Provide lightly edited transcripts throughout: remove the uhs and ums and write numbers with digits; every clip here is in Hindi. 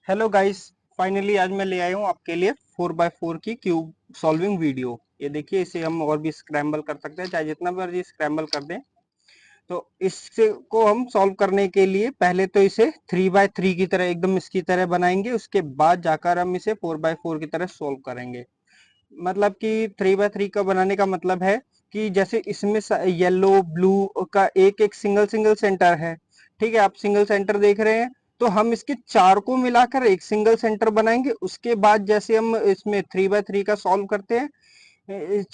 Hello guys. फाइनली आज मैं ले आया हूँ आपके लिए 4x4 की क्यूब सॉल्विंग वीडियो। ये देखिए, इसे हम और भी स्क्रैम्बल कर सकते हैं, चाहे जितना मर्जी स्क्रैम्बल कर दें। तो इससे को हम सॉल्व करने के लिए पहले तो इसे 3x3 की तरह एकदम इसकी तरह बनाएंगे, उसके बाद जाकर हम इसे 4x4 की तरह सॉल्व करेंगे। मतलब कि 3x3 का बनाने का मतलब है कि जैसे इसमें येलो ब्लू का एक एक सिंगल सिंगल सेंटर है। ठीक है, आप सिंगल सेंटर देख रहे हैं। तो हम इसके चार को मिलाकर एक सिंगल सेंटर बनाएंगे। उसके बाद जैसे हम इसमें 3x3 का सॉल्व करते हैं,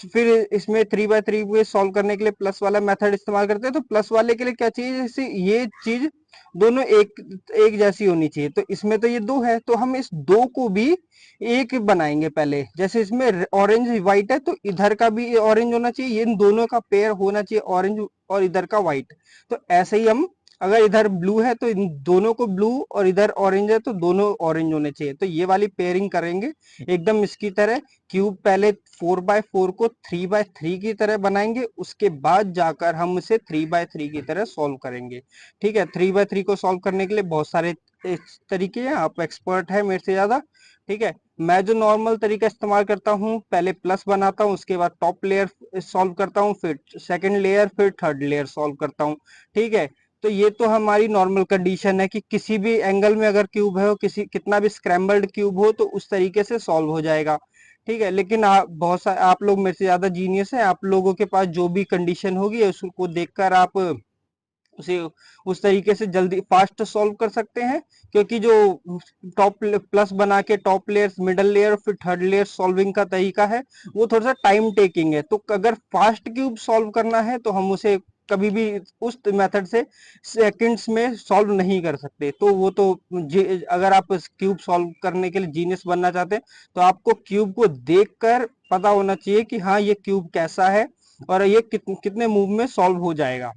फिर इसमें 3x3 को सॉल्व करने के लिए प्लस वाला मेथड इस्तेमाल करते हैं। तो प्लस वाले के लिए क्या चाहिए, जैसे ये चीज दोनों एक एक जैसी होनी चाहिए। तो इसमें तो ये दो है, तो हम इस दो को भी एक बनाएंगे पहले। जैसे इसमें ऑरेंज व्हाइट है, तो इधर का भी ऑरेंज होना चाहिए, इन दोनों का पेयर होना चाहिए ऑरेंज और इधर का व्हाइट। तो ऐसे ही हम, अगर इधर ब्लू है तो इन दोनों को ब्लू, और इधर ऑरेंज है तो दोनों ऑरेंज होने चाहिए। तो ये वाली पेयरिंग करेंगे एकदम इसकी तरह। क्यूब पहले 4x4 को 3x3 की तरह बनाएंगे, उसके बाद जाकर हम इसे 3x3 की तरह सॉल्व करेंगे। ठीक है, 3x3 को सॉल्व करने के लिए बहुत सारे तरीके हैं, आप एक्सपर्ट है मेरे से ज्यादा। ठीक है, मैं जो नॉर्मल तरीका इस्तेमाल करता हूँ, पहले प्लस बनाता हूँ, उसके बाद टॉप लेयर सॉल्व करता हूँ, फिर सेकंड लेयर, फिर थर्ड लेयर सॉल्व करता हूँ। ठीक है, तो ये तो हमारी नॉर्मल कंडीशन है कि किसी भी एंगल में अगर क्यूब है, किसी कितना भी स्क्रैम्बल्ड क्यूब हो, तो उस तरीके से सॉल्व हो जाएगा। ठीक है, लेकिन आप बहुत सारे, आप लोग मेरे से ज्यादा जीनियस है, आप लोगों के पास जो भी कंडीशन होगी उसको देखकर आप उसे उस तरीके से जल्दी फास्ट सॉल्व कर सकते हैं। क्योंकि जो टॉप प्लस बना के टॉप लेयर, मिडल लेयर, फिर थर्ड लेयर सॉल्विंग का तरीका है, वो थोड़ा सा टाइम टेकिंग है। तो अगर फास्ट क्यूब सॉल्व करना है तो हम उसे कभी भी उस मेथड से सेकंड्स में सॉल्व नहीं कर सकते। तो वो तो अगर आप क्यूब सॉल्व करने के लिए जीनियस बनना चाहते हैं, तो आपको क्यूब को देखकर पता होना चाहिए कि हाँ, ये क्यूब कैसा है और ये कितने मूव में सॉल्व हो जाएगा।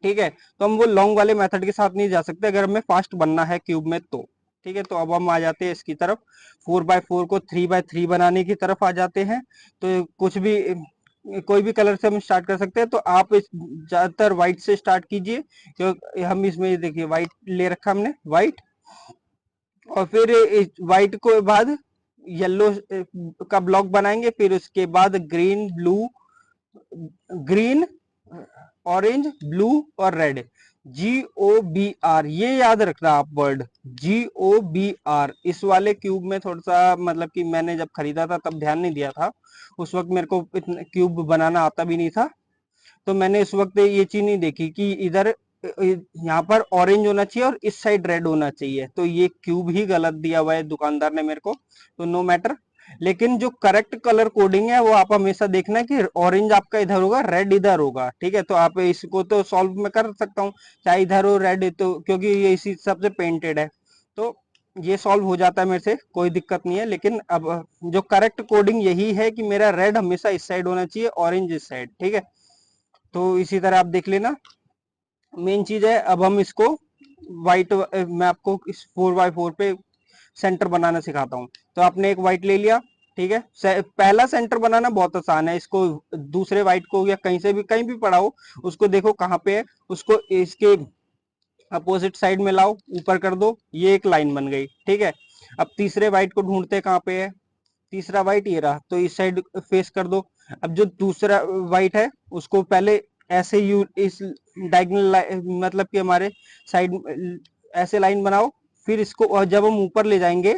ठीक है, तो हम वो लॉन्ग वाले मेथड के साथ नहीं जा सकते अगर हमें फास्ट बनना है क्यूब में तो। ठीक है, तो अब हम आ जाते हैं इसकी तरफ, 4x4 को 3x3 बनाने की तरफ आ जाते हैं। तो कुछ भी, कोई भी कलर से हम स्टार्ट कर सकते हैं। तो आप ज्यादातर व्हाइट से स्टार्ट कीजिए, क्योंकि हम इसमें देखिए व्हाइट ले रखा हमने, व्हाइट। और फिर व्हाइट को बाद येलो का ब्लॉक बनाएंगे, फिर उसके बाद green, blue, green, orange, blue और रेड। GOBR, ये याद रखना आप वर्ड, GOBR। इस वाले क्यूब में थोड़ा सा, मतलब कि मैंने जब खरीदा था तब ध्यान नहीं दिया था, उस वक्त मेरे को इतना क्यूब बनाना आता भी नहीं था। तो मैंने इस वक्त ये चीज नहीं देखी कि इधर यहाँ पर ऑरेंज होना चाहिए और इस साइड रेड होना चाहिए। तो ये क्यूब ही गलत दिया हुआ है दुकानदार ने मेरे को, तो नो मैटर। लेकिन जो करेक्ट कलर कोडिंग है वो आप हमेशा देखना है कि ऑरेंज आपका इधर होगा, रेड इधर होगा। ठीक है, तो आप इसको तो सॉल्व में कर सकता हूँ, चाहे इधर हो रेड, तो क्योंकि ये इसी सबसे पेंटेड है। तो ये सॉल्व हो जाता है मेरे से, कोई दिक्कत नहीं है। लेकिन अब जो करेक्ट कोडिंग यही है कि मेरा रेड हमेशा इस साइड होना चाहिए, ऑरेंज इस साइड। ठीक है, तो इसी तरह आप देख लेना। मेन चीज है, अब हम इसको व्हाइट, मैं आपको इस 4x4 पे सेंटर बनाना सिखाता हूँ। तो आपने एक व्हाइट ले लिया। ठीक है, पहला सेंटर बनाना बहुत आसान है। इसको दूसरे व्हाइट को या कहीं से भी, कहीं भी पड़ा हो, उसको देखो कहाँ पे है, उसको इसके अपोजिट साइड में लाओ, ऊपर कर दो, ये एक लाइन बन गई। ठीक है, अब तीसरे व्हाइट को ढूंढते कहाँ पे है, तीसरा व्हाइट ये रहा, तो इस साइड फेस कर दो। अब जो दूसरा व्हाइट है उसको पहले ऐसे यू इस डायगोनल, मतलब कि हमारे साइड ऐसे लाइन बनाओ। फिर इसको, और जब हम ऊपर ले जाएंगे,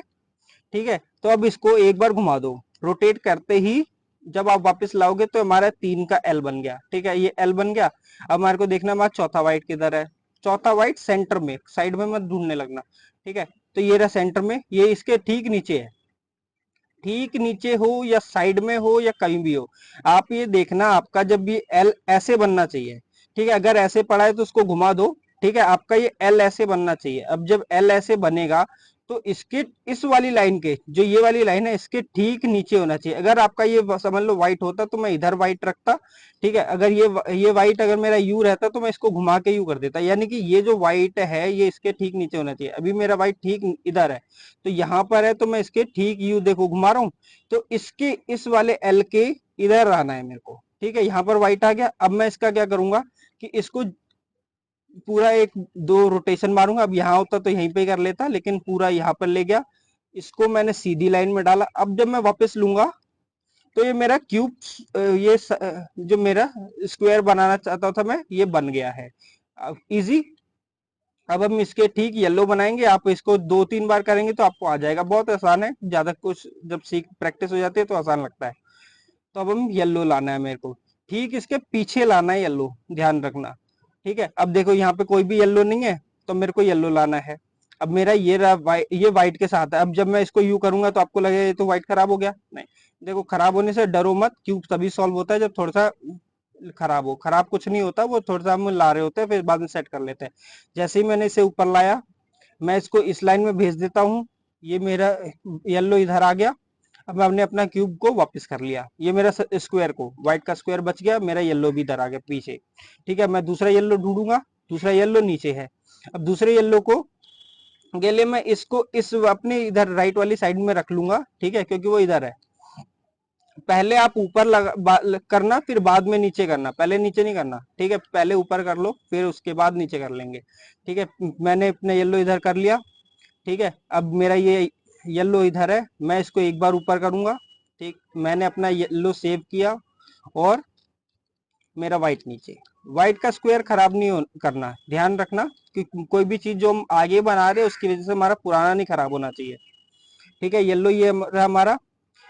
ठीक है, तो अब इसको एक बार घुमा दो, रोटेट करते ही जब आप वापस लाओगे तो हमारा 3 का एल बन गया। ठीक है, ये एल बन गया। अब हमारे को देखना हमारा चौथा व्हाइट किधर है, चौथा व्हाइट सेंटर में, साइड में मत ढूंढने लगना। ठीक है, तो ये रहा सेंटर में, ये इसके ठीक नीचे है। ठीक नीचे हो या साइड में हो या कहीं भी हो, आप ये देखना आपका जब भी एल ऐसे बनना चाहिए। ठीक है, अगर ऐसे पड़ा है तो उसको घुमा दो। ठीक है, आपका ये एल ऐसे बनना चाहिए। अब जब एल ऐसे बनेगा तो इसके, इस वाली लाइन के, जो ये वाली लाइन है, इसके ठीक नीचे होना चाहिए। अगर आपका ये समझ लो व्हाइट होता तो मैं इधर व्हाइट रखता। ठीक है, अगर ये व्हाइट अगर मेरा यू रहता तो मैं इसको घुमा के यू कर देता, यानी कि ये जो व्हाइट है ये इसके ठीक नीचे होना चाहिए। अभी मेरा व्हाइट ठीक इधर है, तो यहाँ पर है, तो मैं इसके ठीक यू देखो घुमा रहा हूँ, तो इसके इस वाले एल के इधर आना है मेरे को। ठीक है, यहाँ पर व्हाइट आ गया। अब मैं इसका क्या करूंगा कि इसको पूरा एक दो रोटेशन मारूंगा। अब यहाँ होता तो यहीं पे कर लेता, लेकिन पूरा यहाँ पर ले गया। इसको मैंने सीधी लाइन में डाला। अब जब मैं वापस लूंगा तो ये मेरा क्यूब, जो मेरा स्क्वायर बनाना चाहता था मैं, ये बन गया है। अब इजी। अब हम इसके ठीक येलो बनाएंगे। आप इसको 2-3 बार करेंगे तो आपको आ जाएगा। बहुत आसान है, ज्यादा कुछ जब सीख प्रैक्टिस हो जाती है तो आसान लगता है। तो अब हम येलो लाना है मेरे को, ठीक इसके पीछे लाना है येलो, ध्यान रखना। ठीक है, अब देखो यहाँ पे कोई भी येलो नहीं है, तो मेरे को येलो लाना है। अब मेरा ये रहा वाइट, ये व्हाइट के साथ है। अब जब मैं इसको यू करूंगा तो आपको लगेगा ये तो व्हाइट खराब हो गया। नहीं, देखो खराब होने से डरो मत। क्यूब तभी सॉल्व होता है जब थोड़ा सा खराब हो। खराब कुछ नहीं होता, वो थोड़ा सा हम ला रहे होते हैं, फिर बाद में सेट कर लेते हैं। जैसे ही मैंने इसे ऊपर लाया, मैं इसको इस लाइन में भेज देता हूँ। ये मेरा येलो इधर आ गया। अब मैंने अपना क्यूब को वापस कर लिया। ये मेरा स्क्वायर को, व्हाइट का स्क्वायर बच गया, मेरा येलो भी इधर आ गया पीछे। ठीक है, मैं दूसरा येलो ढूंढूंगा। दूसरा येलो नीचे है। अब दूसरे येलो को के लिए मैं इसको इस अपने इधर राइट वाली साइड में रख लूंगा। ठीक है, क्योंकि वो इधर है। पहले आप ऊपर करना, फिर बाद में नीचे करना, पहले नीचे नहीं करना। ठीक है, पहले ऊपर कर लो, फिर उसके बाद नीचे कर लेंगे। ठीक है, मैंने अपना येलो इधर कर लिया। ठीक है, अब मेरा ये येलो इधर है, मैं इसको एक बार ऊपर करूंगा। ठीक, मैंने अपना येलो सेव किया, और मेरा व्हाइट नीचे। व्हाइट का स्क्वायर खराब नहीं करना, ध्यान रखना कि कोई भी चीज जो हम आगे बना रहे हैं उसकी वजह से हमारा पुराना नहीं खराब होना चाहिए। ठीक है, येलो ये रहा हमारा।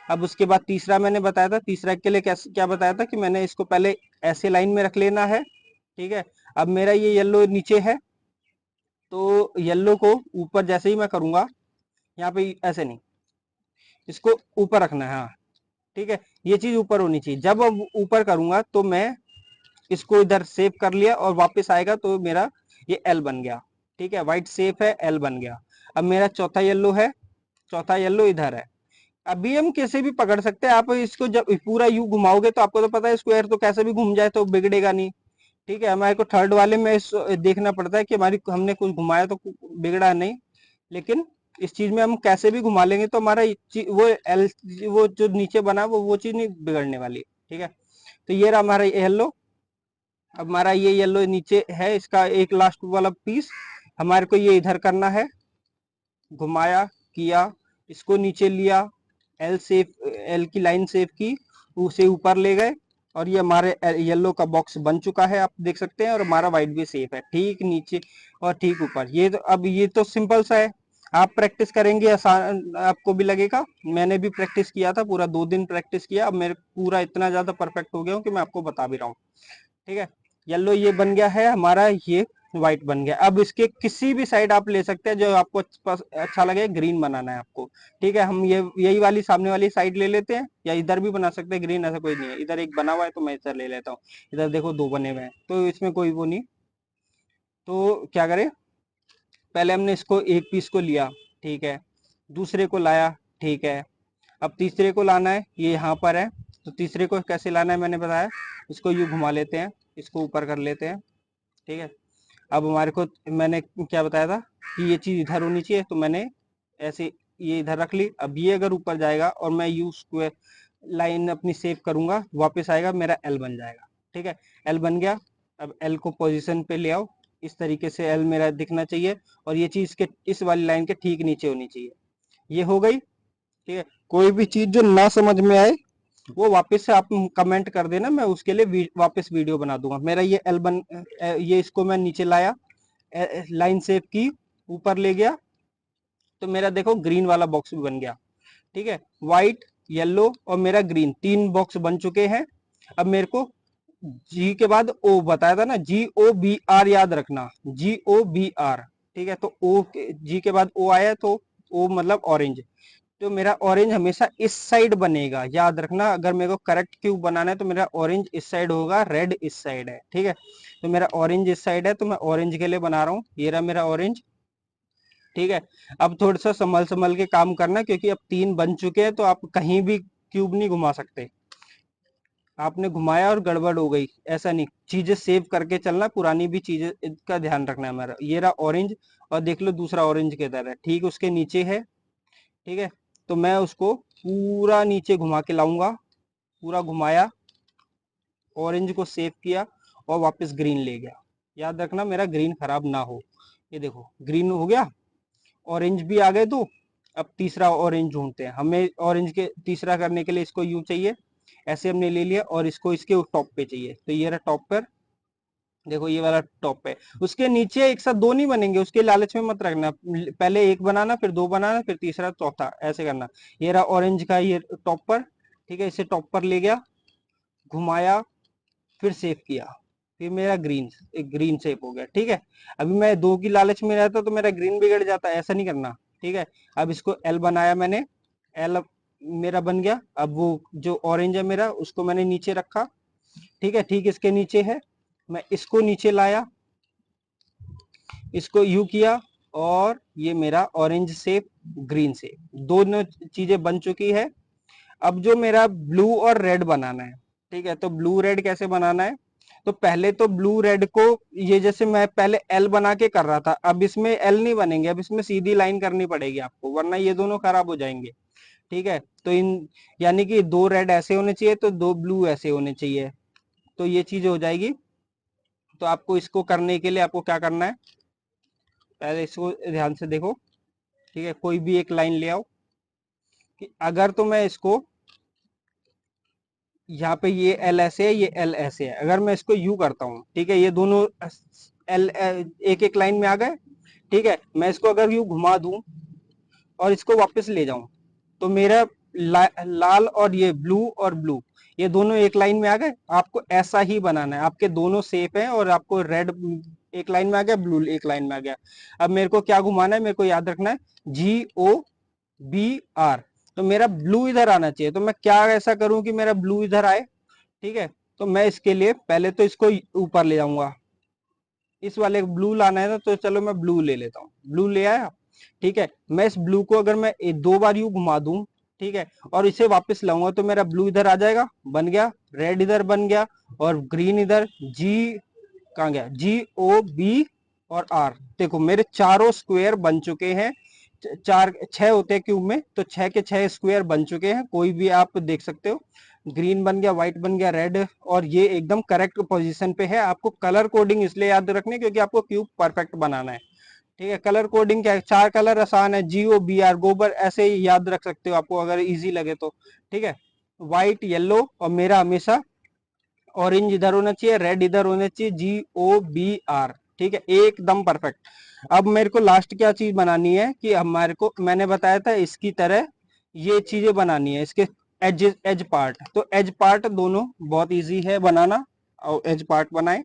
अब उसके बाद तीसरा मैंने बताया था, तीसरा के लिए कैसे क्या बताया था कि मैंने इसको पहले ऐसे लाइन में रख लेना है। ठीक है, अब मेरा ये येलो नीचे है, तो येलो को ऊपर जैसे ही मैं करूंगा, यहाँ पे ऐसे नहीं, इसको ऊपर रखना है। हाँ, ठीक है, ये चीज ऊपर होनी चाहिए। जब अब ऊपर करूंगा तो मैं इसको इधर सेव कर लिया, और वापस आएगा तो मेरा ये एल बन गया। ठीक है, व्हाइट सेफ है, एल बन गया। अब मेरा चौथा येलो है, चौथा येलो इधर है। अभी हम कैसे भी पकड़ सकते हैं। आप इसको जब पूरा यू घुमाओगे तो आपको तो पता है स्क्वायर तो कैसे भी घूम जाए तो बिगड़ेगा नहीं। ठीक है, हमारे को थर्ड वाले में देखना पड़ता है कि हमारी हमने कुछ घुमाया तो बिगड़ा नहीं। लेकिन इस चीज में हम कैसे भी घुमा लेंगे तो हमारा वो एल, वो जो नीचे बना वो चीज नहीं बिगड़ने वाली। ठीक है, तो ये रहा हमारा येलो। अब हमारा ये येलो नीचे है, इसका एक लास्ट वाला पीस हमारे को ये इधर करना है। घुमाया, किया, इसको नीचे लिया, एल सेफ, एल की लाइन सेव की, उसे ऊपर ले गए, और ये हमारे येलो का बॉक्स बन चुका है, आप देख सकते हैं। और हमारा व्हाइट भी सेफ है, ठीक नीचे और ठीक ऊपर। ये तो अब ये तो सिंपल सा है। आप प्रैक्टिस करेंगे आसान आपको भी लगेगा। मैंने भी प्रैक्टिस किया था, पूरा 2 दिन प्रैक्टिस किया। अब मेरे पूरा इतना ज्यादा परफेक्ट हो गया हूँ कि मैं आपको बता भी रहा हूँ। ठीक है, येलो ये बन गया है हमारा, ये व्हाइट बन गया। अब इसके किसी भी साइड आप ले सकते हैं जो आपको अच्छा लगे। ग्रीन बनाना है आपको, ठीक है, हम ये यही वाली सामने वाली साइड ले लेते हैं, या इधर भी बना सकते हैं ग्रीन, ऐसा कोई नहीं है। इधर एक बना हुआ है तो मैं इधर ले लेता हूँ। इधर देखो 2 बने हुए हैं, तो इसमें कोई वो नहीं। तो क्या करें, पहले हमने इसको एक पीस को लिया, ठीक है, दूसरे को लाया, ठीक है। अब तीसरे को लाना है, ये यहाँ पर है। तो तीसरे को कैसे लाना है मैंने बताया। इसको यूं घुमा लेते हैं, इसको ऊपर कर लेते हैं। ठीक है, अब हमारे को मैंने क्या बताया था कि ये चीज इधर होनी चाहिए, तो मैंने ऐसे ये इधर रख ली। अब ये अगर ऊपर जाएगा और मैं यू स्क्वायर लाइन अपनी सेव करूंगा, वापस आएगा, मेरा एल बन जाएगा। ठीक है, एल बन गया। अब एल को पोजीशन पे ले आओ, इस तरीके से एल मेरा दिखना चाहिए, और ये चीज के इस वाली लाइन के ठीक नीचे होनी चाहिए। ये हो गई। ठीक है, कोई भी चीज जो ना समझ में आए वो वापस से आप कमेंट कर देना, मैं उसके लिए वापस वीडियो बना दूंगा। मेरा ये एल बन, ये इसको मैं नीचे लाया, लाइन सेव की, ऊपर ले गया, तो मेरा देखो ग्रीन वाला बॉक्स भी बन गया। ठीक है, व्हाइट, येलो और मेरा ग्रीन, 3 बॉक्स बन चुके हैं। अब मेरे को जी के बाद ओ बताया था ना, GOBR याद रखना, GOBR। ठीक है, तो ओ जी के बाद ओ आया, तो ओ मतलब ऑरेंज। तो मेरा ऑरेंज हमेशा इस साइड बनेगा, याद रखना। अगर मेरे को करेक्ट क्यूब बनाना है तो मेरा ऑरेंज इस साइड होगा, रेड इस साइड है। ठीक है, तो मेरा ऑरेंज इस साइड है, तो मैं ऑरेंज के लिए बना रहा हूँ। ये रहा मेरा ऑरेंज। ठीक है, अब थोड़ा सा संभल संभल के काम करना, क्योंकि अब 3 बन चुके हैं, तो आप कहीं भी क्यूब नहीं घुमा सकते। आपने घुमाया और गड़बड़ हो गई, ऐसा नहीं। चीजें सेव करके चलना, पुरानी भी चीजें का ध्यान रखना है हमारा। ये रहा ऑरेंज, और देख लो दूसरा ऑरेंज किधर है, ठीक उसके नीचे है। ठीक है, तो मैं उसको पूरा नीचे घुमा के लाऊंगा, पूरा घुमाया, ऑरेंज को सेव किया, और वापस ग्रीन ले गया। याद रखना मेरा ग्रीन खराब ना हो। ये देखो ग्रीन हो गया, ऑरेंज भी आ गए दो। अब तीसरा ऑरेंज ढूंढते हैं, हमें ऑरेंज के तीसरा करने के लिए इसको यू चाहिए, ऐसे हमने ले लिया और इसको इसके टॉप पे चाहिए, तो ये रहा टॉप पर। देखो ये वाला टॉप पे, उसके नीचे एक साथ दो नहीं बनेंगे, उसके लालच में मत रखना, पहले एक बनाना फिर दो बनाना फिर तीसरा चौथा ऐसे करना। ये रहा ऑरेंज का ये टॉप पर, ठीक है, इसे टॉप पर ले गया, घुमाया, फिर सेव किया, फिर मेरा ग्रीन, एक ग्रीन शेप हो गया। ठीक है, अभी मैं दो की लालच में रहता तो मेरा ग्रीन बिगड़ जाता, ऐसा नहीं करना। ठीक है, अब इसको एल बनाया मैंने, एल मेरा बन गया। अब वो जो ऑरेंज है मेरा उसको मैंने नीचे रखा, ठीक है, ठीक इसके नीचे है, मैं इसको नीचे लाया, इसको यू किया, और ये मेरा ऑरेंज शेप, ग्रीन शेप, दोनों चीजें बन चुकी है। अब जो मेरा ब्लू और रेड बनाना है, ठीक है, तो ब्लू रेड कैसे बनाना है, तो पहले तो ब्लू रेड को, ये जैसे मैं पहले एल बना के कर रहा था, अब इसमें एल नहीं बनेंगे, अब इसमें सीधी लाइन करनी पड़ेगी आपको, वरना ये दोनों खराब हो जाएंगे। ठीक है, तो इन, यानी कि दो रेड ऐसे होने चाहिए तो दो ब्लू ऐसे होने चाहिए, तो ये चीज हो जाएगी। तो आपको इसको करने के लिए आपको क्या करना है, पहले इसको ध्यान से देखो। ठीक है, कोई भी एक लाइन ले आओ, कि अगर तो मैं इसको यहाँ पे ये एल ऐसे है, ये एल ऐसे है, अगर मैं इसको यू करता हूँ, ठीक है, ये दोनों एल एक एक लाइन में आ गए। ठीक है, मैं इसको अगर यू घुमा दूं और इसको वापस ले जाऊं, तो मेरा लाल और ये ब्लू और ब्लू, ये दोनों एक लाइन में आ गए। आपको ऐसा ही बनाना है, आपके दोनों सेप हैं और आपको रेड एक लाइन में आ गया, ब्लू एक लाइन में आ गया। अब मेरे को क्या घुमाना है, मेरे को याद रखना है GOBR, तो मेरा ब्लू इधर आना चाहिए, तो मैं क्या ऐसा करूं कि मेरा ब्लू इधर आए। ठीक है, तो मैं इसके लिए पहले तो इसको ऊपर ले जाऊंगा, इस वाले ब्लू लाना है ना, तो चलो मैं ब्लू ले लेता हूँ, ब्लू ले आया। ठीक है, मैं इस ब्लू को अगर मैं दो बार यू घुमा दूं, ठीक है, और इसे वापस लाऊंगा, तो मेरा ब्लू इधर आ जाएगा, बन गया, रेड इधर बन गया, और ग्रीन इधर, जी कहाँ गया, GOB और R। देखो मेरे चारों स्क्वायर बन चुके हैं, चार छह होते हैं क्यूब में, तो छह के छह स्क्वायर बन चुके हैं, कोई भी आप देख सकते हो। ग्रीन बन गया, व्हाइट बन गया, रेड, और ये एकदम करेक्ट पोजीशन पे है। आपको कलर कोडिंग इसलिए याद रखनी क्योंकि आपको क्यूब परफेक्ट बनाना है। ठीक है, कलर कोडिंग क्या है, चार कलर आसान है, GOBR गोबर, ऐसे ही याद रख सकते हो आपको अगर इजी लगे तो। ठीक है, व्हाइट येलो, और मेरा हमेशा ऑरेंज इधर होना चाहिए, रेड इधर होना चाहिए, GOBR। ठीक है, एकदम परफेक्ट। अब मेरे को लास्ट क्या चीज बनानी है कि हमारे को, मैंने बताया था इसकी तरह ये चीजें बनानी है, इसके एज एज पार्ट, तो एज पार्ट दोनों बहुत इजी है बनाना, और एज पार्ट बनाए।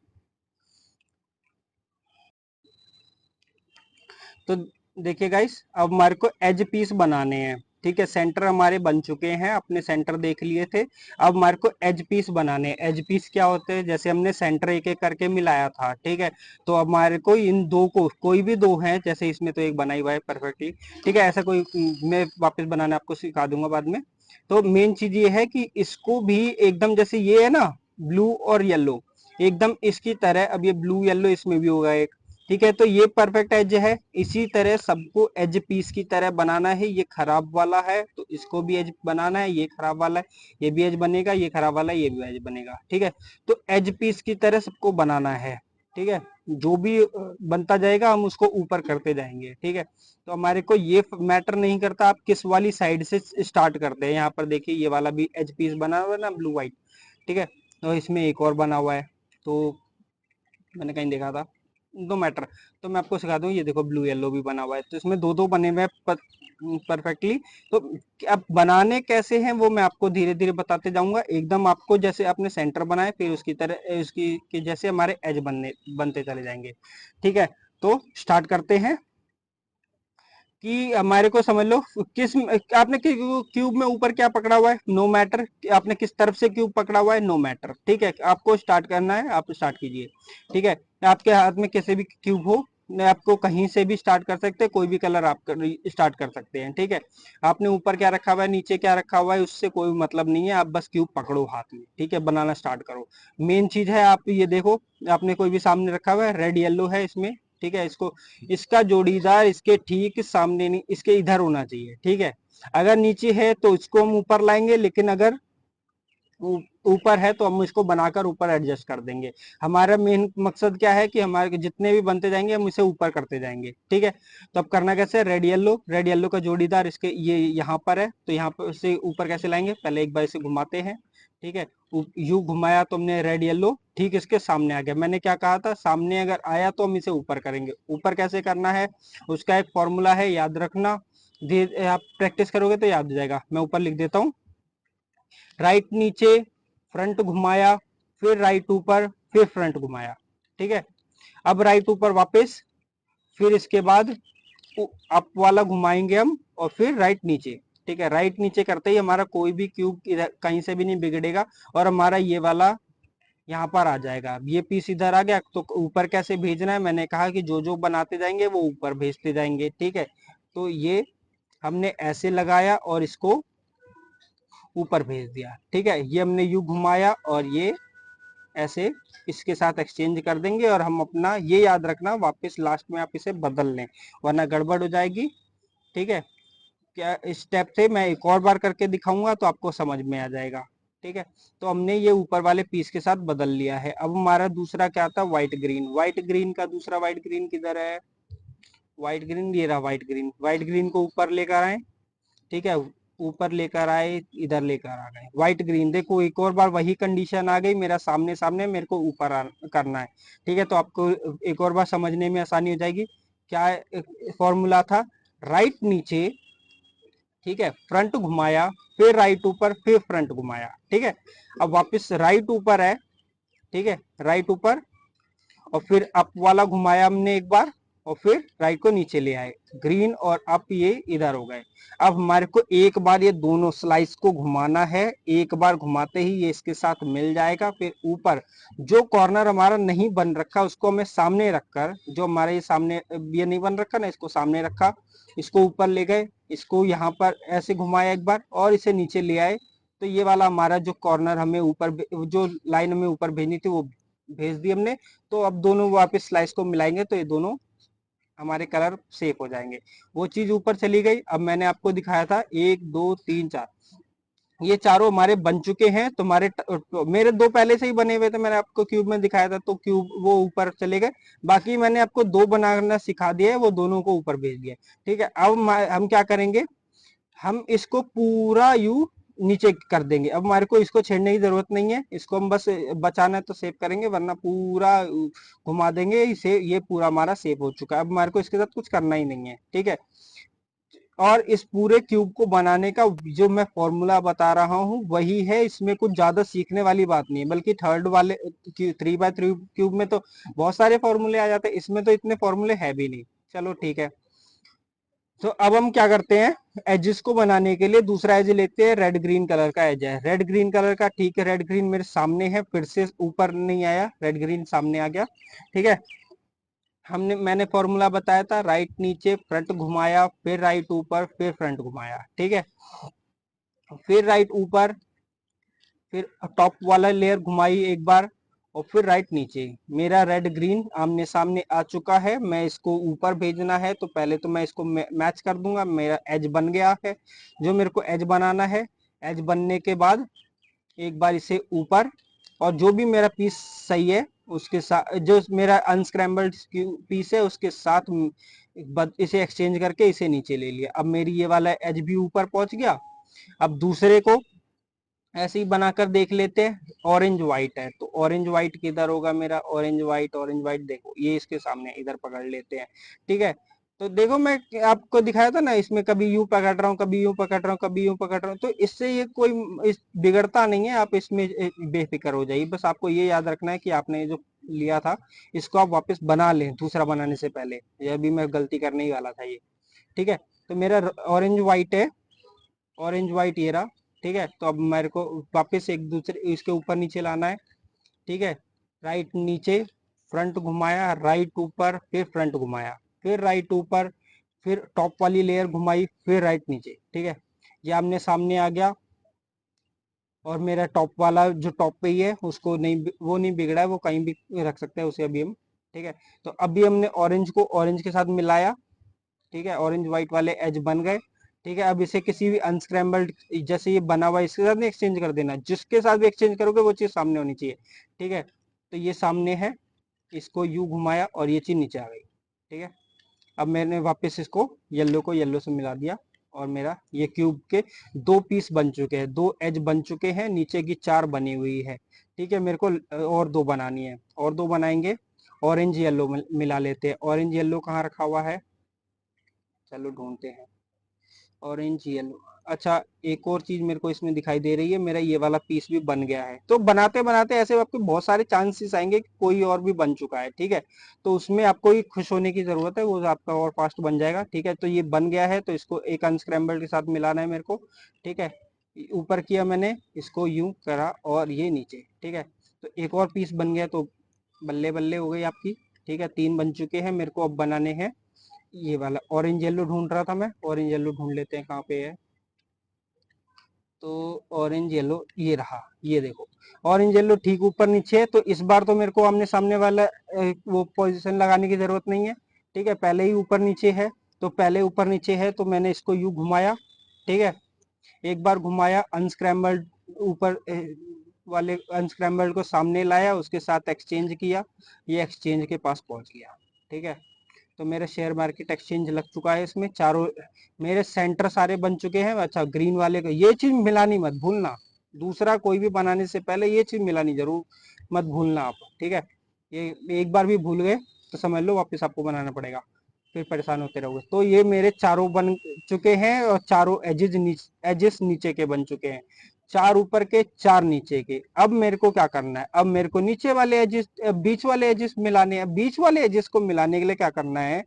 तो देखिए गाइस, अब हमारे को एज पीस बनाने हैं। ठीक है, सेंटर हमारे बन चुके हैं, अपने सेंटर देख लिए थे। अब हमारे को एज पीस बनाने हैं। एज पीस क्या होते हैं, जैसे हमने सेंटर एक एक करके मिलाया था, ठीक है, तो अब हमारे को इन दो को, कोई भी दो हैं, जैसे इसमें तो एक बना ही हुआ है परफेक्टली। ठीक है, ऐसा कोई, मैं वापस बनाना आपको सिखा दूंगा बाद में। तो मेन चीज ये है कि इसको भी एकदम, जैसे ये है ना ब्लू और येलो, एकदम इसकी तरह, अब ये ब्लू येलो इसमें भी होगा एक। ठीक है, तो ये परफेक्ट एज है, इसी तरह सबको एज पीस की तरह बनाना है। ये खराब वाला है तो इसको भी एज बनाना है, ये खराब वाला है, ये भी एज बनेगा, ये खराब वाला है, ये भी एज बनेगा। ठीक है, तो एज पीस की तरह सबको बनाना है। ठीक है, जो भी बनता जाएगा हम उसको ऊपर करते जाएंगे। ठीक है, तो हमारे को ये मैटर नहीं करता आप किस वाली साइड से स्टार्ट करते हैं। यहाँ पर देखिए ये वाला भी एज पीस बना हुआ है ना, ब्लू व्हाइट। ठीक है, तो इसमें एक और बना हुआ है, तो मैंने कहीं देखा था, दो मैटर, तो मैं आपको सिखा दूं। ये देखो ब्लू येलो भी बना हुआ है, तो इसमें दो दो बने हुए हैं परफेक्टली। तो अब बनाने कैसे हैं वो मैं आपको धीरे धीरे बताते जाऊंगा, एकदम आपको जैसे आपने सेंटर बनाए फिर उसकी तरह उसकी के जैसे हमारे एज बनते चले जाएंगे। ठीक है, तो स्टार्ट करते हैं कि हमारे को समझ लो किस, आपने क्यूब में ऊपर क्या पकड़ा हुआ है, नो मैटर, आपने किस तरफ से क्यूब पकड़ा हुआ है, नो मैटर। ठीक है, आपको स्टार्ट करना है, आप स्टार्ट कीजिए। ठीक है, आपके हाथ में कैसे भी क्यूब हो, आपको कहीं से भी स्टार्ट कर सकते हैं, कोई भी कलर आप स्टार्ट कर सकते हैं। ठीक है, आपने ऊपर क्या रखा हुआ है, नीचे क्या रखा हुआ है, उससे कोई मतलब नहीं है, आप बस क्यूब पकड़ो हाथ में। ठीक है, बनाना स्टार्ट करो। मेन चीज है, आप ये देखो, आपने कोई भी सामने रखा हुआ है, रेड येलो है इसमें। ठीक है, इसको, इसका जोड़ीदार इसके ठीक सामने नहीं, इसके इधर होना चाहिए। ठीक है, अगर नीचे है तो इसको हम ऊपर लाएंगे, लेकिन अगर ऊपर है तो हम इसको बनाकर ऊपर एडजस्ट कर देंगे। हमारा मेन मकसद क्या है कि हमारे जितने भी बनते जाएंगे हम इसे ऊपर करते जाएंगे, ठीक है। तो अब करना कैसे है, रेड येलो का जोड़ीदार इसके ये यहाँ पर है, तो यहाँ पर से ऊपर कैसे लाएंगे, पहले एक बार इसे घुमाते हैं, ठीक है। यू घुमाया तो हमने रेड येलो ठीक इसके सामने आ गया। मैंने क्या कहा था, सामने अगर आया तो हम इसे ऊपर करेंगे। ऊपर कैसे करना है, उसका एक फॉर्मूला है, याद रखना। धीरे आप प्रैक्टिस करोगे तो याद हो जाएगा। मैं ऊपर लिख देता हूँ, राइट नीचे, फ्रंट घुमाया, फिर राइट ऊपर, फिर फ्रंट घुमाया, ठीक है। अब राइट ऊपर वापस, फिर इसके बाद अप वाला घुमाएंगे हम, और फिर राइट नीचे, ठीक है। राइट नीचे करते ही हमारा कोई भी क्यूब कहीं से भी नहीं बिगड़ेगा, और हमारा ये वाला यहाँ पर आ जाएगा। ये पीस इधर आ गया। तो ऊपर कैसे भेजना है, मैंने कहा कि जो जो बनाते जाएंगे वो ऊपर भेजते जाएंगे, ठीक है। तो ये हमने ऐसे लगाया और इसको ऊपर भेज दिया, ठीक है। ये हमने यू घुमाया और ये ऐसे इसके साथ एक्सचेंज कर देंगे, और हम अपना ये याद रखना, वापस लास्ट में आप इसे बदल लें वरना गड़बड़ हो जाएगी, ठीक है। क्या इस स्टेप से मैं एक और बार करके दिखाऊंगा तो आपको समझ में आ जाएगा, ठीक है। तो हमने ये ऊपर वाले पीस के साथ बदल लिया है। अब हमारा दूसरा क्या था, व्हाइट ग्रीन। व्हाइट ग्रीन का दूसरा व्हाइट ग्रीन किधर है, व्हाइट ग्रीन ये रहा, व्हाइट ग्रीन। व्हाइट ग्रीन को ऊपर लेकर आए, ठीक है। ऊपर लेकर आए, इधर लेकर आ गए व्हाइट ग्रीन। देखो एक और बार वही कंडीशन आ गई, मेरा सामने सामने मेरे को ऊपर करना है, ठीक है। तो आपको एक और बार समझने में आसानी हो जाएगी। क्या फॉर्मूला था, राइट नीचे, ठीक है, फ्रंट घुमाया, फिर राइट ऊपर, फिर फ्रंट घुमाया, ठीक है। अब वापस राइट ऊपर है, ठीक है, राइट ऊपर, और फिर अप वाला घुमाया हमने एक बार, और फिर राइट को नीचे ले आए। ग्रीन और अप ये इधर हो गए। अब हमारे को एक बार ये दोनों स्लाइस को घुमाना है, एक बार घुमाते ही ये इसके साथ मिल जाएगा। फिर ऊपर जो कॉर्नर हमारा नहीं बन रखा उसको हमें सामने रखकर, जो हमारे ये सामने ये नहीं बन रखा ना, इसको सामने रखा, इसको ऊपर ले गए, इसको यहाँ पर ऐसे घुमाया एक बार और इसे नीचे ले आए। तो ये वाला हमारा जो कॉर्नर हमें ऊपर, जो लाइन हमें ऊपर भेजनी थी वो भेज दी हमने। तो अब दोनों वापस स्लाइस को मिलाएंगे तो ये दोनों हमारे कलर सेफ हो जाएंगे। वो चीज ऊपर चली गई। अब मैंने आपको दिखाया था 1 2 3 4, ये चारों हमारे बन चुके हैं। तो मेरे दो पहले से ही बने हुए थे, मैंने आपको क्यूब में दिखाया था, तो क्यूब वो ऊपर चले गए। बाकी मैंने आपको दो बनाना सिखा दिया है, वो दोनों को ऊपर भेज दिया, ठीक है। अब हम क्या करेंगे, हम इसको पूरा यू नीचे कर देंगे। अब हमारे को इसको छेड़ने की जरूरत नहीं है, इसको हम बस बचाना है तो सेव करेंगे, वरना पूरा घुमा देंगे इसे। ये पूरा हमारा सेव हो चुका है। अब हमारे को इसके साथ कुछ करना ही नहीं है, ठीक है। और इस पूरे क्यूब को बनाने का जो मैं फॉर्मूला बता रहा हूँ वही है, इसमें कुछ ज्यादा सीखने वाली बात नहीं है। बल्कि थर्ड वाले 3x3 क्यूब में तो बहुत सारे फॉर्मूले आ जाते हैं, इसमें तो इतने फॉर्मूले है भी नहीं। चलो ठीक है। तो अब हम क्या करते हैं, एजेस को बनाने के लिए दूसरा एज लेते हैं। रेड ग्रीन कलर का एज है, रेड ग्रीन कलर का, ठीक है। रेड ग्रीन मेरे सामने है, फिर से ऊपर नहीं आया, रेड ग्रीन सामने आ गया, ठीक है। मैंने फॉर्मूला बताया था, राइट नीचे, फ्रंट घुमाया, फिर राइट ऊपर, फिर फ्रंट घुमाया, ठीक है। फिर राइट ऊपर, फिर टॉप वाला लेयर घुमाई एक बार, और फिर राइट नीचे। मेरा रेड ग्रीन आमने सामने आ चुका है। मैं इसको ऊपर भेजना है तो पहले तो मैं इसको मैच कर दूंगा। मेरा एज बन गया है, जो मेरे को एज बनाना है। एज बनने के बाद एक बार इसे ऊपर, और जो भी मेरा पीस सही है उसके साथ, जो मेरा अनस्क्रैम्बल्ड पीस है उसके साथ इसे एक्सचेंज करके इसे नीचे ले लिया। अब मेरी ये वाला एज भी ऊपर पहुंच गया। अब दूसरे को ऐसे ही बनाकर देख लेते हैं। ऑरेंज व्हाइट है तो ऑरेंज व्हाइट किधर होगा मेरा, ऑरेंज व्हाइट, ऑरेंज व्हाइट देखो ये इसके सामने, इधर पकड़ लेते हैं, ठीक है। तो देखो मैं आपको दिखाया था ना, इसमें कभी यूं पकड़ रहा हूँ, कभी यूं पकड़ रहा हूँ, कभी यूं पकड़ रहा हूँ, तो इससे ये कोई बिगड़ता नहीं है। आप इसमें बेफिक्र हो जाइए। बस आपको ये याद रखना है कि आपने जो लिया था इसको आप वापस बना लें दूसरा बनाने से पहले। ये अभी मैं गलती करने ही वाला था ये, ठीक है। तो मेरा ऑरेंज व्हाइट है, ऑरेंज व्हाइट ये रहा, ठीक है। तो अब मेरे को वापस एक दूसरे इसके ऊपर नीचे लाना है, ठीक है। राइट नीचे, फ्रंट घुमाया, राइट ऊपर, फिर फ्रंट घुमाया, फिर राइट ऊपर, फिर टॉप वाली लेयर घुमाई, फिर राइट नीचे, ठीक है। ये आमने सामने आ गया। और मेरा टॉप वाला जो टॉप पे ही है उसको नहीं, वो नहीं बिगड़ा है, वो कहीं भी रख सकते हैं उसे अभी हम, ठीक है। तो अभी हमने ऑरेंज को ऑरेंज के साथ मिलाया, ठीक है। ऑरेंज व्हाइट वाले एज बन गए। ठीक है, अब इसे किसी भी अनस्क्रैम्बल्ड, जैसे ये बना हुआ है इसके साथ नहीं एक्सचेंज कर देना, जिसके साथ भी एक्सचेंज करोगे वो चीज सामने होनी चाहिए। ठीक है, तो ये सामने है, इसको यू घुमाया और ये चीज नीचे आ गई। ठीक है, अब मैंने वापस इसको येलो को येलो से मिला दिया और मेरा ये क्यूब के दो पीस बन चुके हैं, दो एज बन चुके हैं, नीचे की चार बनी हुई है। ठीक है, मेरे को और दो बनानी है, और दो बनाएंगे। ऑरेंज येलो मिला लेते हैं। ऑरेंज येलो कहाँ रखा हुआ है, चलो ढूंढते हैं। ऑरेंज येलो, अच्छा एक और चीज मेरे को इसमें दिखाई दे रही है, मेरा ये वाला पीस भी बन गया है। तो बनाते बनाते ऐसे आपके बहुत सारे चांसेस आएंगे कि कोई और भी बन चुका है। ठीक है, तो उसमें आपको ही खुश होने की जरूरत है, वो आपका और फास्ट बन जाएगा। ठीक है, तो ये बन गया है, तो इसको एक अनस्क्रैम्बल के साथ मिलाना है मेरे को। ठीक है, ऊपर किया मैंने, इसको यूं करा और ये नीचे। ठीक है, तो एक और पीस बन गया, तो बल्ले बल्ले हो गई आपकी। ठीक है, तीन बन चुके हैं, मेरे को अब बनाने हैं ये वाला। ऑरेंज येलो ढूंढ रहा था मैं, ऑरेंज येलो ढूंढ लेते हैं कहाँ पे है। तो ऑरेंज येलो ये रहा, ये देखो ऑरेंज येलो ठीक ऊपर नीचे है। तो इस बार तो मेरे को आमने सामने वाला वो पोजीशन लगाने की जरूरत नहीं है। ठीक है, पहले ही ऊपर नीचे है, तो पहले ऊपर नीचे है तो मैंने इसको यू घुमाया। ठीक है, एक बार घुमाया, अनस्क्रैम्बल्ड ऊपर वाले अनस्क्रैम्बल्ड को सामने लाया, उसके साथ एक्सचेंज किया, ये एक्सचेंज के पास पहुंच गया। ठीक है, तो मेरा शेयर मार्केट एक्सचेंज लग चुका है, इसमें चारों मेरे सेंटर सारे बन चुके हैं। अच्छा, ग्रीन वाले को ये चीज मिलानी मत भूलना, दूसरा कोई भी बनाने से पहले ये चीज मिलानी जरूर मत भूलना आप। ठीक है, ये एक बार भी भूल गए तो समझ लो वापस आपको बनाना पड़ेगा, फिर परेशान होते रहोगे। तो ये मेरे चारों बन चुके हैं और चारों एजेस नीचे के बन चुके हैं, चार ऊपर के चार नीचे के। अब मेरे को क्या करना है, अब मेरे को नीचे वाले एजेस, बीच वाले एजेस मिलाने हैं। बीच वाले एजेस को मिलाने के लिए क्या करना है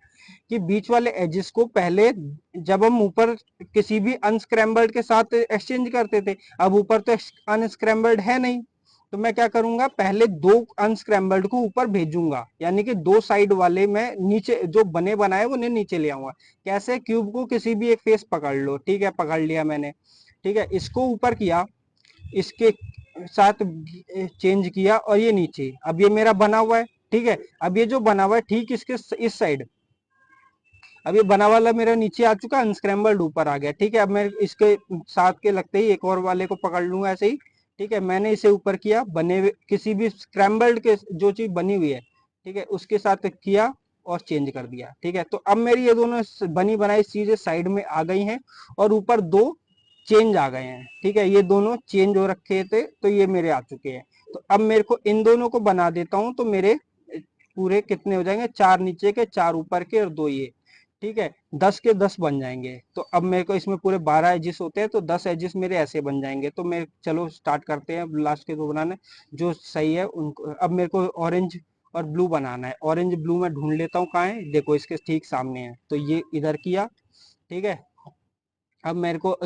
कि बीच वाले एजेस को पहले, जब हम ऊपर किसी भी अनस्क्रैम्बल्ड के साथ एक्सचेंज करते थे, अब ऊपर तो अनस्क्रैम्बल्ड है नहीं, तो मैं क्या करूंगा, पहले दो अनस्क्रैम्बल्ड को ऊपर भेजूंगा, यानी कि दो साइड वाले मैं नीचे जो बने बनाए वो नीचे ले आऊंगा। कैसे, क्यूब को किसी भी एक फेस पकड़ लो। ठीक है, पकड़ लिया मैंने। ठीक है, इसको ऊपर किया, इसके साथ चेंज किया और ये नीचे, अब ये मेरा बना हुआ है। ठीक है, अब ये जो बना हुआ है ठीक इसके इस साइड, अब ये बना वाला मेरा नीचे आ चुका, अनस्क्रैम्बल्ड ऊपर आ गया। ठीक है, अब मैं इसके साथ के लगते ही एक और वाले को पकड़ लूंगा ऐसे ही। ठीक है, मैंने इसे ऊपर किया, बने हुए किसी भी स्क्रैम्बल्ड के जो चीज बनी हुई है, ठीक है, उसके साथ किया और चेंज कर दिया। ठीक है, तो अब मेरी ये दोनों बनी बनाई चीजें साइड में आ गई हैं और ऊपर दो चेंज आ गए हैं। ठीक है, ये दोनों चेंज हो रखे थे तो ये मेरे आ चुके हैं। तो अब मेरे को इन दोनों को बना देता हूं, तो मेरे पूरे कितने हो जाएंगे, चार नीचे के, चार ऊपर के और दो ये। ठीक है, 10 के 10 बन जाएंगे। तो अब मेरे को इसमें पूरे 12 एजिस होते हैं, तो 10 एजिस मेरे ऐसे बन जाएंगे। तो मैं चलो स्टार्ट करते हैं लास्ट के दो बनाने, जो सही है उनको। अब मेरे को ऑरेंज और ब्लू बनाना है। ऑरेंज ब्लू मैं ढूंढ लेता हूँ कहाँ है, देखो इसके ठीक सामने है, तो ये इधर किया। ठीक है, अब मेरे को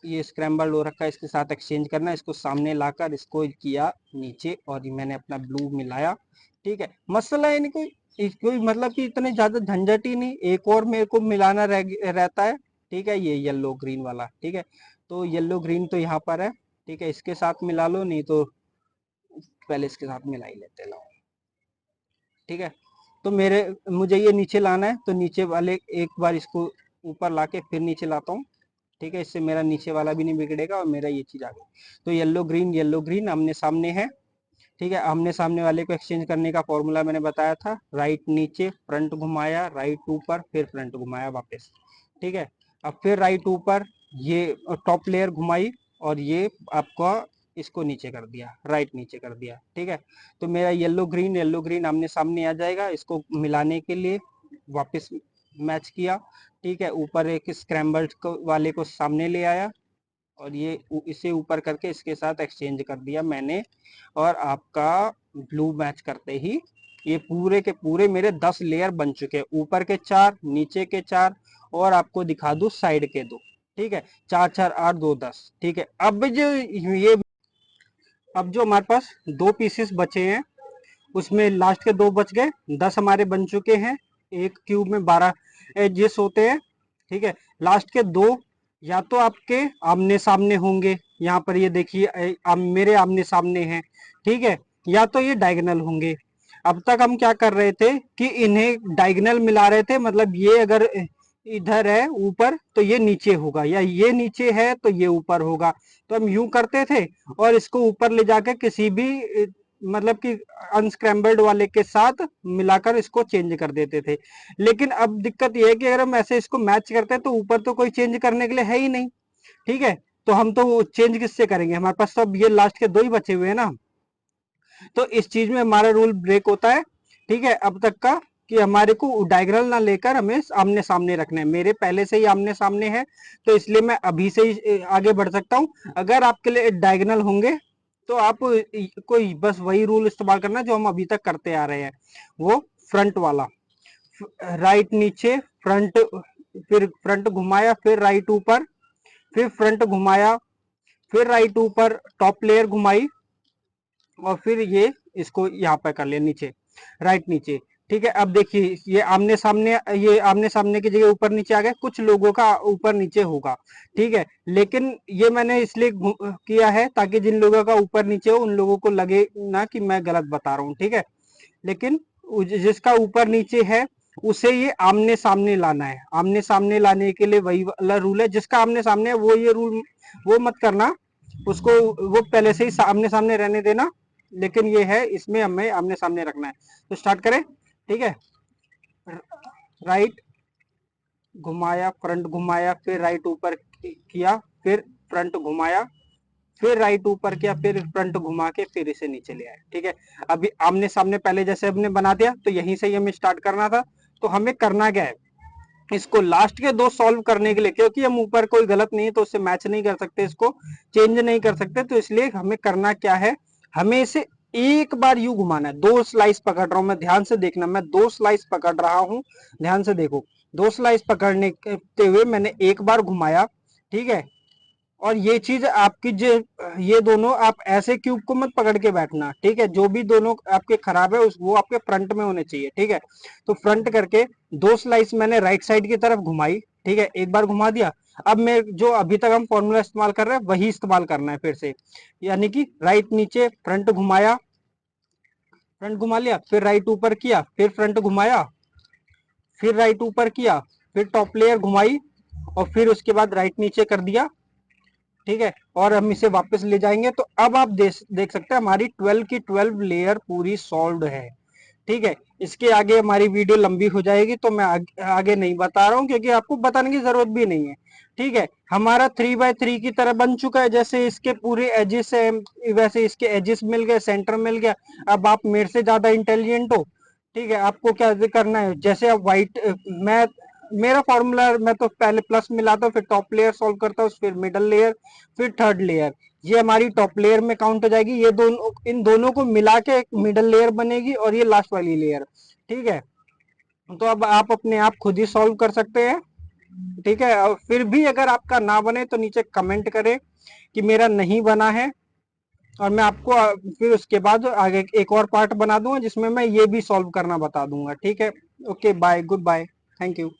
ये स्क्रैम्बल हो रखा है, इसके साथ एक्सचेंज करना है, इसको सामने लाकर इसको किया नीचे और मैंने अपना ब्लू मिलाया। ठीक है, मसला है नहीं कोई मतलब कि इतने ज्यादा झंझट ही नहीं, एक और मेरे को मिलाना रहता है। ठीक है, ये येलो ग्रीन वाला। ठीक है, तो येलो ग्रीन तो यहाँ पर है। ठीक है, इसके साथ मिला लो, नहीं तो पहले इसके साथ मिला ही लेते लाओ। ठीक है, तो मुझे ये नीचे लाना है, तो नीचे वाले एक बार इसको ऊपर लाके फिर नीचे लाता हूँ। ठीक है, इससे मेरा नीचे वाला भी नहीं बिगड़ेगा और मेरा ये चीज आ गई। तो येलो ग्रीन आमने सामने है। ठीक है, आमने सामने वाले को एक्सचेंज करने का फॉर्मूला मैंने बताया था, राइट नीचे, फ्रंट घुमाया, राइट ऊपर, फिर फ्रंट घुमाया वापस। ठीक है, अब फिर राइट ऊपर, ये टॉप लेयर घुमाई और ये आपका इसको नीचे कर दिया, राइट नीचे कर दिया। ठीक है, तो मेरा येलो ग्रीन आमने सामने आ जाएगा। इसको मिलाने के लिए वापस मैच किया। ठीक है, ऊपर एक स्क्रैम्बल्ड वाले को सामने ले आया और ये इसे ऊपर करके इसके साथ एक्सचेंज कर दिया मैंने। और आपका ब्लू मैच करते ही ये पूरे के पूरे मेरे 10 लेयर बन चुके हैं, ऊपर के 4, नीचे के 4 और आपको दिखा दूं साइड के 2। ठीक है, 4 4 8 2 10। ठीक है, अब जो हमारे पास दो पीसेस बचे हैं, उसमें लास्ट के दो बच गए, 10 हमारे बन चुके हैं। एक क्यूब में 12 एजेस होते हैं। ठीक है, लास्ट के दो या तो आपके आमने सामने होंगे, यहाँ पर ये देखिए मेरे आमने सामने हैं। ठीक है, या तो ये डायगोनल होंगे। अब तक हम क्या कर रहे थे कि इन्हें डायगोनल मिला रहे थे, मतलब ये अगर इधर है ऊपर तो ये नीचे होगा, या ये नीचे है तो ये ऊपर होगा। तो हम यूं करते थे और इसको ऊपर ले जाकर किसी भी मतलब कि अनस्क्रैम्बल्ड वाले के साथ मिलाकर इसको चेंज कर देते थे। लेकिन अब दिक्कत ये है कि अगर हम ऐसे इसको मैच करते हैं तो ऊपर तो कोई चेंज करने के लिए है ही नहीं, ठीक है। तो हम तो चेंज किससे करेंगे, हमारे पास तो अब ये लास्ट के 2 ही बचे हुए हैं ना। तो इस चीज में हमारा रूल ब्रेक होता है, ठीक है, अब तक का, कि हमारे को डायगोनल ना लेकर हमें आमने सामने रखना है। मेरे पहले से ही आमने सामने है तो इसलिए मैं अभी से ही आगे बढ़ सकता हूं। अगर आपके लिए डायगोनल होंगे तो आप कोई बस वही रूल इस्तेमाल करना जो हम अभी तक करते आ रहे हैं, वो फ्रंट वाला, राइट नीचे, फ्रंट, फिर फ्रंट घुमाया, फिर राइट ऊपर, फिर फ्रंट घुमाया, फिर राइट ऊपर, टॉप लेयर घुमाई, और फिर ये इसको यहाँ पे कर लिया नीचे, राइट नीचे, ठीक है। अब देखिए ये आमने सामने, ये आमने सामने की जगह ऊपर नीचे आ गए, कुछ लोगों का ऊपर नीचे होगा, ठीक है। लेकिन ये मैंने इसलिए किया है ताकि जिन लोगों का ऊपर नीचे हो उन लोगों को लगे ना कि मैं गलत बता रहा हूँ, ठीक है। लेकिन जिसका ऊपर नीचे है उसे ये आमने सामने लाना है। आमने सामने लाने के लिए वही वाला रूल है, जिसका आमने सामने है वो ये रूल वो मत करना, उसको वो पहले से ही सामने सामने रहने देना। लेकिन ये है इसमें हमें आमने सामने रखना है। तो स्टार्ट करें, ठीक है। राइट घुमाया, फ्रंट घुमाया, फिर राइट ऊपर किया, फिर फ्रंट घुमाया, फिर राइट ऊपर किया, फिर फ्रंट घुमा के फिर इसे नीचे ले आए, ठीक है। अभी आमने सामने पहले जैसे हमने बना दिया तो यहीं से ही हमें स्टार्ट करना था। तो हमें करना क्या है, इसको लास्ट के 2 सॉल्व करने के लिए, क्योंकि हम ऊपर कोई गलत नहीं है तो उससे मैच नहीं कर सकते, इसको चेंज नहीं कर सकते, तो इसलिए हमें करना क्या है, हमें इसे एक बार यू घुमाना है। 2 स्लाइस पकड़ रहा हूं मैं, ध्यान से देखना, मैं 2 स्लाइस पकड़ रहा हूं, ध्यान से देखो। 2 स्लाइस पकड़ने के हुए मैंने एक बार घुमाया, ठीक है। और ये चीज आपकी जो, ये दोनों आप ऐसे क्यूब को मत पकड़ के बैठना, ठीक है। जो भी दोनों आपके खराब है वो आपके फ्रंट में होने चाहिए, ठीक है। तो फ्रंट करके 2 स्लाइस मैंने राइट साइड की तरफ घुमाई, ठीक है, एक बार घुमा दिया। अब मैं जो अभी तक हम फॉर्मूला इस्तेमाल कर रहे हैं वही इस्तेमाल करना है फिर से, यानी कि राइट नीचे, फ्रंट घुमाया, फ्रंट घुमा लिया, फिर राइट ऊपर किया, फिर फ्रंट घुमाया, फिर राइट ऊपर किया, फिर टॉप लेयर घुमाई, और फिर उसके बाद राइट नीचे कर दिया, ठीक है। और हम इसे वापस ले जाएंगे। तो अब आप देख सकते हैं हमारी 12 की 12 लेयर पूरी सॉल्व है, ठीक है। इसके आगे हमारी वीडियो लंबी हो जाएगी तो मैं आगे नहीं बता रहा हूँ, क्योंकि आपको बताने की जरूरत भी नहीं है, ठीक है। हमारा 3x3 की तरह बन चुका है, जैसे इसके पूरे एजेस है वैसे इसके एजेस मिल गए, सेंटर मिल गया। अब आप मेरे से ज्यादा इंटेलिजेंट हो, ठीक है। आपको क्या करना है, जैसे आप व्हाइट, मैं मेरा फॉर्मूला, मैं तो पहले प्लस मिलाता हूँ, फिर टॉप लेयर सॉल्व करता हूँ, फिर मिडल लेयर, फिर थर्ड लेयर। ये हमारी टॉप लेयर में काउंट हो जाएगी, ये दोनों, इन दोनों को मिला के एक मिडल लेयर बनेगी, और ये लास्ट वाली लेयर, ठीक है। तो अब आप अपने आप खुद ही सॉल्व कर सकते हैं, ठीक है। और फिर भी अगर आपका ना बने तो नीचे कमेंट करें कि मेरा नहीं बना है, और मैं आपको फिर उसके बाद आगे एक और पार्ट बना दूंगा जिसमें मैं ये भी सॉल्व करना बता दूंगा, ठीक है। Okay bye, goodbye, thank you.